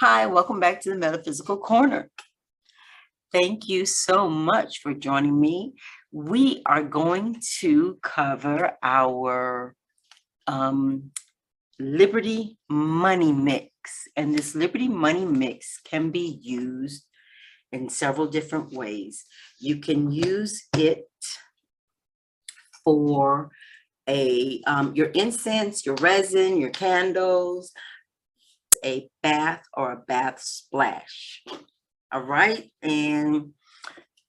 Hi, welcome back to the Metaphysical Corner. Thank you so much for joining me. We are going to cover our Liberty Money Mix. And this Liberty Money Mix can be used in several different ways. You can use it for your incense, your resin, your candles, a bath or a bath splash. All right. And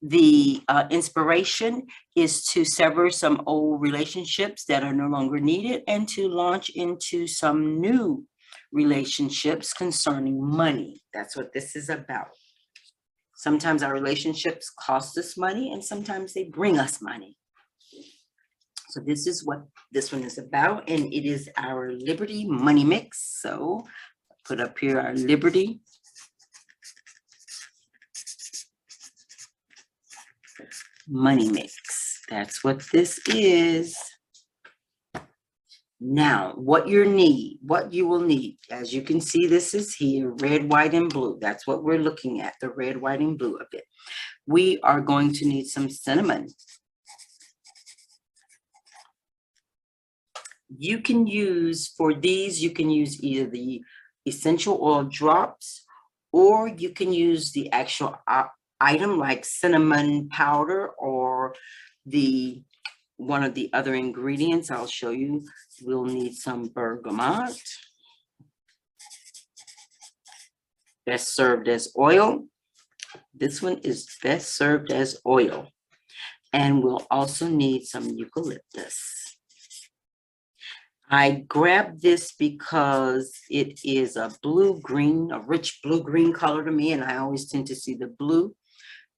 the inspiration is to sever some old relationships that are no longer needed and to launch into some new relationships concerning money. That's what this is about. Sometimes our relationships cost us money and sometimes they bring us money. So this is what this one is about, and it is our Liberty Money Mix. So put up here our Liberty Money Mix. That's what this is. Now, what you will need, as you can see, this is here, red, white, and blue. That's what we're looking at, the red, white, and blue of it. We are going to need some cinnamon. You can use, for these, you can use either the essential oil drops, or you can use the actual item like cinnamon powder, or one of the other ingredients I'll show you. We'll need some bergamot. Best served as oil. This one is best served as oil. And we'll also need some eucalyptus. I grabbed this because it is a blue-green, a rich blue-green color to me, and I always tend to see the blue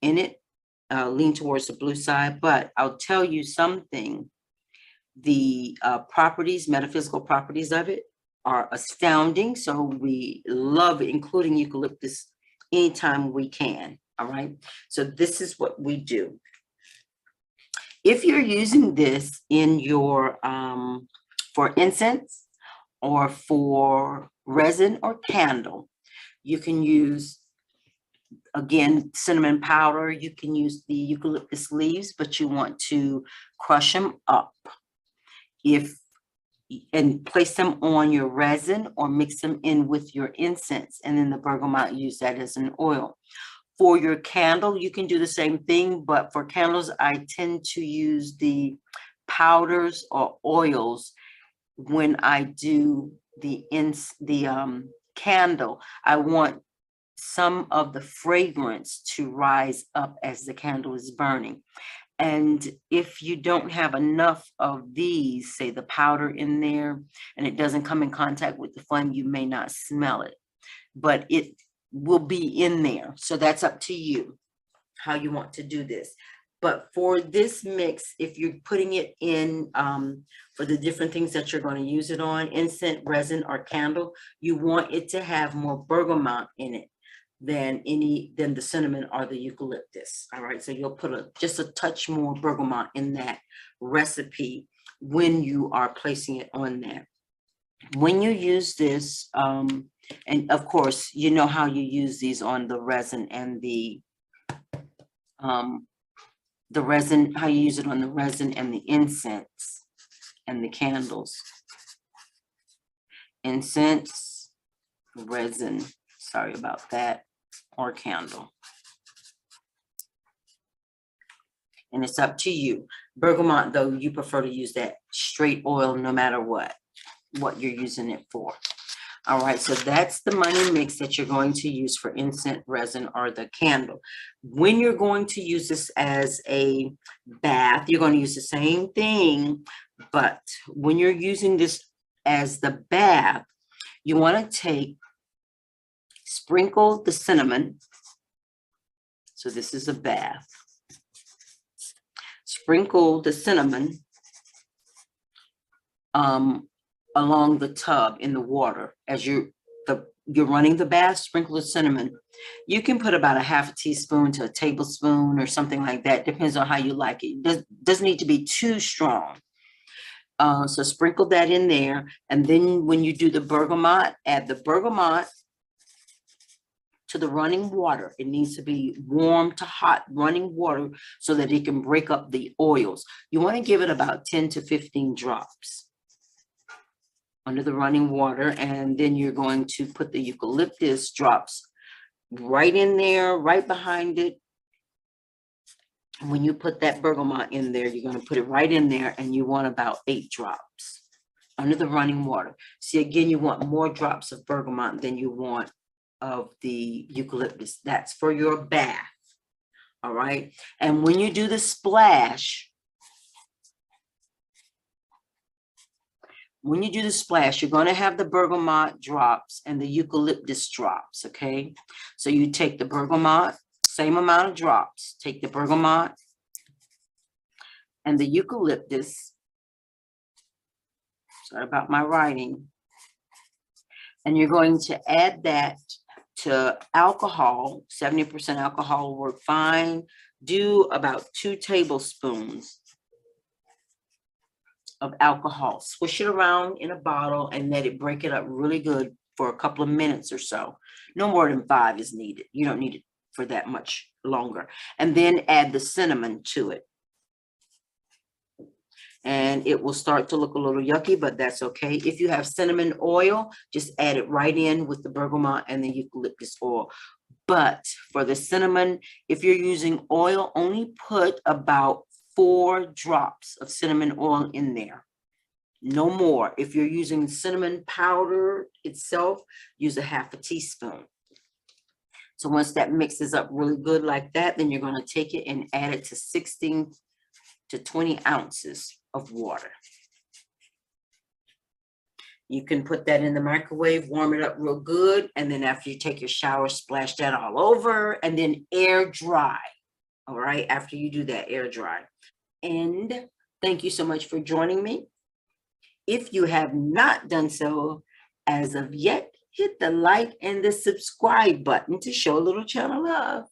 in it, lean towards the blue side. But I'll tell you something, the metaphysical properties of it are astounding. So we love including eucalyptus anytime we can. All right. So this is what we do. If you're using this in your for incense or for resin or candle, you can use, again, cinnamon powder. You can use the eucalyptus leaves, but you want to crush them up and place them on your resin or mix them in with your incense, and then the bergamot, use that as an oil. For your candle, you can do the same thing, but for candles, I tend to use the powders or oils. When I do the candle, I want some of the fragrance to rise up as the candle is burning. And if you don't have enough of these, say the powder in there, and it doesn't come in contact with the flame, you may not smell it, but it will be in there. So that's up to you how you want to do this. But for this mix, if you're putting it in for the different things that you're going to use it on, incense, resin, or candle, you want it to have more bergamot in it than the cinnamon or the eucalyptus. All right, so you'll put just a touch more bergamot in that recipe when you are placing it on there. When you use this, and of course, you know how you use these on the resin and the resin, how you use it on the resin and the incense and the candles. Incense, resin, sorry about that, or candle. And it's up to you. Bergamot, though, you prefer to use that straight oil no matter what you're using it for. All right, so that's the money mix that you're going to use for incense, resin, or the candle. When you're going to use this as a bath, you're going to use the same thing, but when you're using this as the bath, you want to sprinkle the cinnamon. So this is a bath. Sprinkle the cinnamon along the tub in the water as you're running the bath. Sprinkle the cinnamon. You can put about a half a teaspoon to a tablespoon or something like that. Depends on how you like it. Doesn't need to be too strong. So sprinkle that in there, and then when you do the bergamot, add the bergamot to the running water. It needs to be warm to hot running water so that it can break up the oils. You want to give it about 10 to 15 drops under the running water, and then you're going to put the eucalyptus drops right in there, right behind it. When you put that bergamot in there, you're going to put it right in there, and you want about 8 drops under the running water. See, again, you want more drops of bergamot than you want of the eucalyptus. That's for your bath. All right. And when you do the splash, you're going to have the bergamot drops and the eucalyptus drops. Okay. So you take the bergamot, same amount of drops, take the bergamot and the eucalyptus. Sorry about my writing. And you're going to add that to alcohol. 70% alcohol will work fine. Do about 2 tablespoons of alcohol. Swish it around in a bottle and let it break it up really good for a couple of minutes or so. No more than 5 is needed. You don't need it for that much longer. And then add the cinnamon to it. And it will start to look a little yucky, but that's okay. If you have cinnamon oil, just add it right in with the bergamot and the eucalyptus oil. But for the cinnamon, if you're using oil, only put about 4 drops of cinnamon oil in there. No more. If you're using cinnamon powder itself, use a half a teaspoon. So once that mixes up really good like that, then you're going to take it and add it to 16 to 20 ounces of water. You can put that in the microwave, warm it up real good, and then after you take your shower, splash that all over, and then air dry. All right, after you do that, air dry. And thank you so much for joining me. If you have not done so as of yet, hit the like and the subscribe button to show a little channel love.